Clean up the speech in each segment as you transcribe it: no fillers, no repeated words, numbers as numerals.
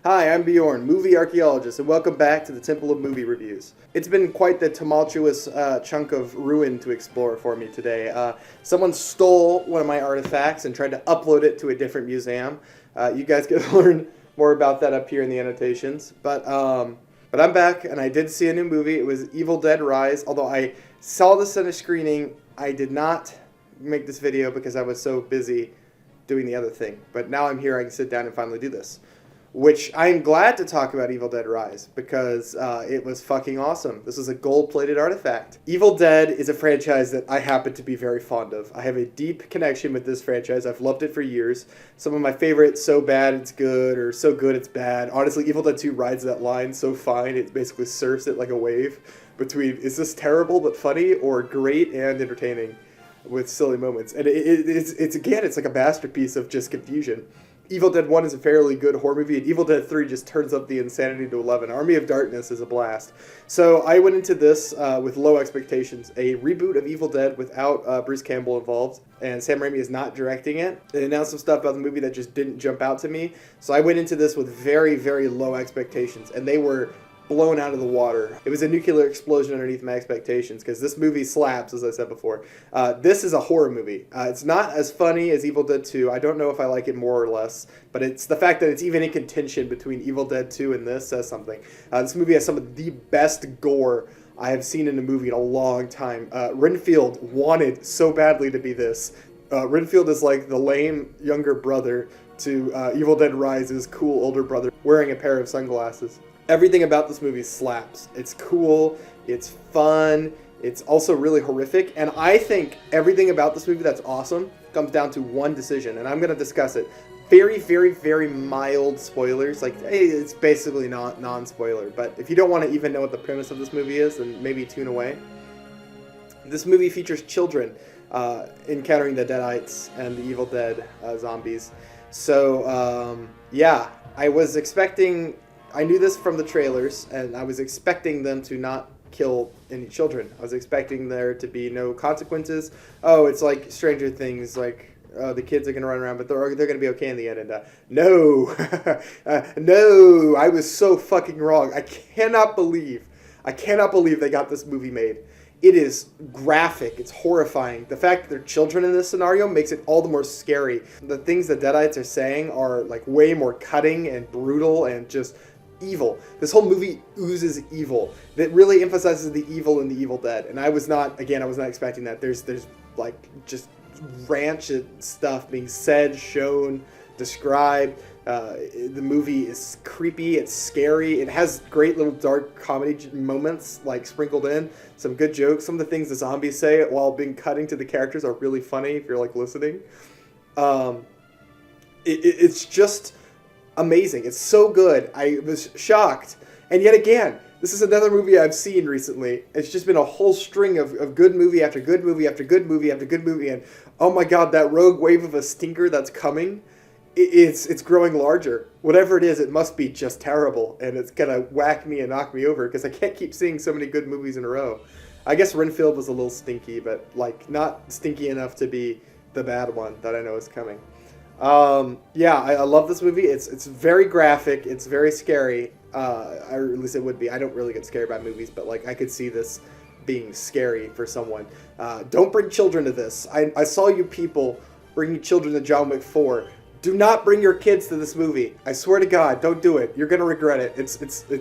Hi, I'm Bjorn, movie archaeologist, and welcome back to the Temple of Movie Reviews. It's been quite the tumultuous chunk of ruin to explore for me today. Someone stole one of my artifacts and tried to upload it to a different museum. You guys can learn more about that up here in the annotations. But I'm back, and I did see a new movie. It was Evil Dead Rise. Although I saw this at a screening, I did not make this video because I was so busy doing the other thing. But now I'm here, I can sit down and finally do this. Which I'm glad to talk about Evil Dead Rise because it was fucking awesome. This is a gold-plated artifact. Evil Dead is a franchise that I happen to be very fond of. I have a deep connection with this franchise. I've loved it for years. Some of my favorites, so bad it's good, or so good it's bad. Honestly, Evil Dead 2 rides that line so fine, it basically surfs it like a wave between, is this terrible but funny, or great and entertaining with silly moments. And it's like a masterpiece of just confusion. Evil Dead 1 is a fairly good horror movie, and Evil Dead 3 just turns up the insanity to 11. Army of Darkness is a blast. So I went into this with low expectations. A reboot of Evil Dead without Bruce Campbell involved, and Sam Raimi is not directing it. They announced some stuff about the movie that just didn't jump out to me. So I went into this with very, very low expectations, and they were blown out of the water. It was a nuclear explosion underneath my expectations because this movie slaps, as I said before. This is a horror movie. It's not as funny as Evil Dead 2. I don't know if I like it more or less, but it's the fact that it's even in contention between Evil Dead 2 and this says something. This movie has some of the best gore I have seen in a movie in a long time. Renfield wanted so badly to be this. Renfield is like the lame younger brother to Evil Dead Rise's cool older brother wearing a pair of sunglasses. Everything about this movie slaps. It's cool, it's fun, it's also really horrific, and I think everything about this movie that's awesome comes down to one decision, and I'm going to discuss it. Very, very, very mild spoilers. Like, hey, it's basically not non-spoiler, but if you don't want to even know what the premise of this movie is, then maybe tune away. This movie features children encountering the Deadites and the Evil Dead zombies. So, yeah, I knew this from the trailers, and I was expecting them to not kill any children. I was expecting there to be no consequences. Oh, it's like Stranger Things, like the kids are going to run around, but they're going to be okay in the end. And no, no, I was so fucking wrong. I cannot believe they got this movie made. It is graphic. It's horrifying. The fact that they're children in this scenario makes it all the more scary. The things the Deadites are saying are like way more cutting and brutal and just evil. This whole movie oozes evil. That really emphasizes the evil in the Evil Dead. And I was not expecting that. There's like just rancid stuff being said, shown, described. The movie is creepy, it's scary, it has great little dark comedy moments like sprinkled in, some good jokes. Some of the things the zombies say while being cutting to the characters are really funny if you're like listening. It's just amazing. It's so good. I was shocked. And yet again, this is another movie I've seen recently. It's just been a whole string of good movie after good movie after good movie after good movie. And oh my god, that rogue wave of a stinker that's coming, it's growing larger. Whatever it is, it must be just terrible. And it's going to whack me and knock me over because I can't keep seeing so many good movies in a row. I guess Renfield was a little stinky, but like not stinky enough to be the bad one that I know is coming. Yeah, I love this movie. It's very graphic. It's very scary. Or at least it would be. I don't really get scared by movies, but like I could see this being scary for someone. Don't bring children to this. I saw you people bringing children to John Wick 4. Do not bring your kids to this movie. I swear to God, don't do it. You're gonna regret it.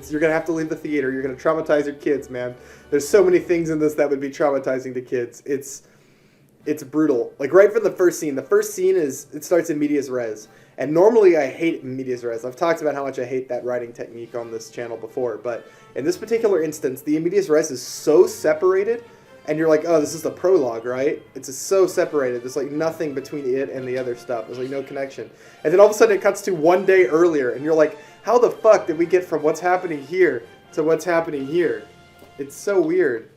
You're gonna have to leave the theater. You're gonna traumatize your kids, man. There's so many things in this that would be traumatizing to kids. It's brutal. Like right from the first scene. The first scene it starts in medias res. And normally I hate medias res. I've talked about how much I hate that writing technique on this channel before. But in this particular instance, the medias res is so separated. And you're like, oh, this is the prologue, right? It's just so separated. There's like nothing between it and the other stuff. There's like no connection. And then all of a sudden it cuts to one day earlier. And you're like, how the fuck did we get from what's happening here to what's happening here? It's so weird.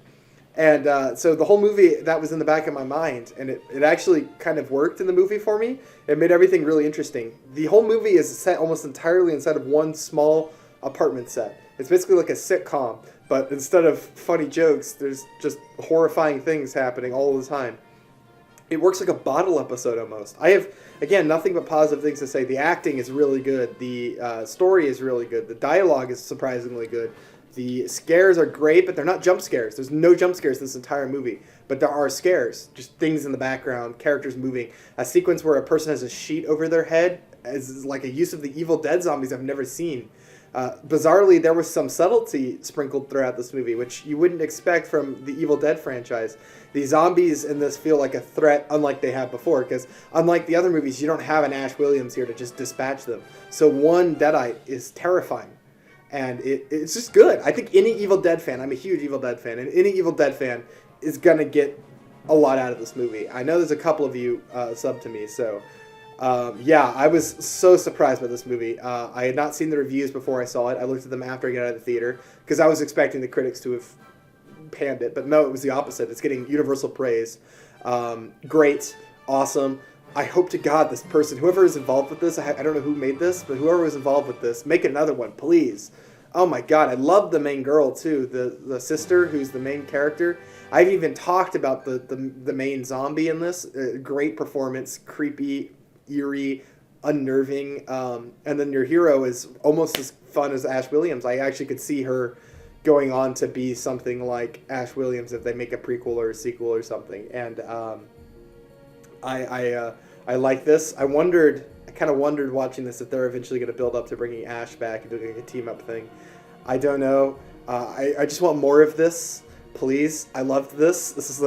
And so the whole movie, that was in the back of my mind, and it actually kind of worked in the movie for me. It made everything really interesting. The whole movie is set almost entirely inside of one small apartment set. It's basically like a sitcom, but instead of funny jokes, there's just horrifying things happening all the time. it works like a bottle episode almost. I have, again, nothing but positive things to say. The acting is really good. The story is really good. The dialogue is surprisingly good. The scares are great, but they're not jump scares. There's no jump scares in this entire movie. But there are scares. Just things in the background, characters moving. A sequence where a person has a sheet over their head is like a use of the Evil Dead zombies I've never seen. Bizarrely, there was some subtlety sprinkled throughout this movie, which you wouldn't expect from the Evil Dead franchise. The zombies in this feel like a threat, unlike they have before, because unlike the other movies, you don't have an Ash Williams here to just dispatch them. So one Deadite is terrifying, and it's just good. I think any Evil Dead fan, I'm a huge Evil Dead fan, and any Evil Dead fan is going to get a lot out of this movie. I know there's a couple of you sub to me, so... yeah, I was so surprised by this movie. I had not seen the reviews before I saw it. I looked at them after I got out of the theater because I was expecting the critics to have panned it, but no, it was the opposite. It's getting universal praise. Great, awesome. I hope to God this person, whoever is involved with this, I don't know who made this, but whoever was involved with this, make another one, please. Oh my God, I love the main girl too, the sister who's the main character. I've even talked about the main zombie in this. Great performance, creepy, eerie, unnerving, and then your hero is almost as fun as Ash Williams. I actually could see her going on to be something like Ash Williams if they make a prequel or a sequel or something. And I like this. I kind of wondered watching this if they're eventually going to build up to bringing Ash back and doing a team up thing. I don't know. I just want more of this. Please, I loved this. This is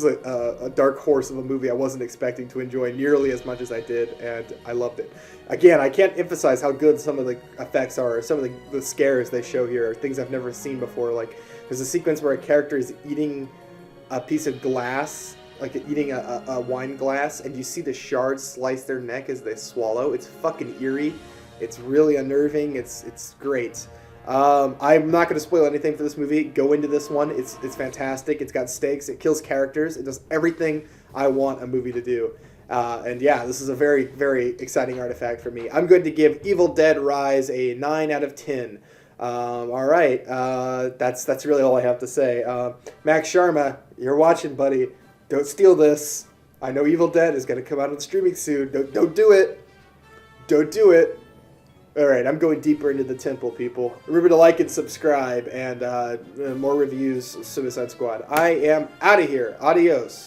a dark horse of a movie I wasn't expecting to enjoy nearly as much as I did, and I loved it. Again, I can't emphasize how good some of the effects are. Some of the scares they show here are things I've never seen before. Like, there's a sequence where a character is eating a piece of glass, like eating a wine glass, and you see the shards slice their neck as they swallow. It's fucking eerie. It's really unnerving. It's great. I'm not going to spoil anything for this movie. Go into this one. It's fantastic. It's got stakes. It kills characters. It does everything I want a movie to do. And yeah, this is a very, very exciting artifact for me. I'm going to give Evil Dead Rise a 9 out of 10. All right. That's really all I have to say. Max Sharma, you're watching, buddy. Don't steal this. I know Evil Dead is going to come out on streaming soon. Don't do it. Don't do it. All right, I'm going deeper into the temple, people. Remember to like and subscribe, and more reviews, Suicide Squad. I am out of here. Adios.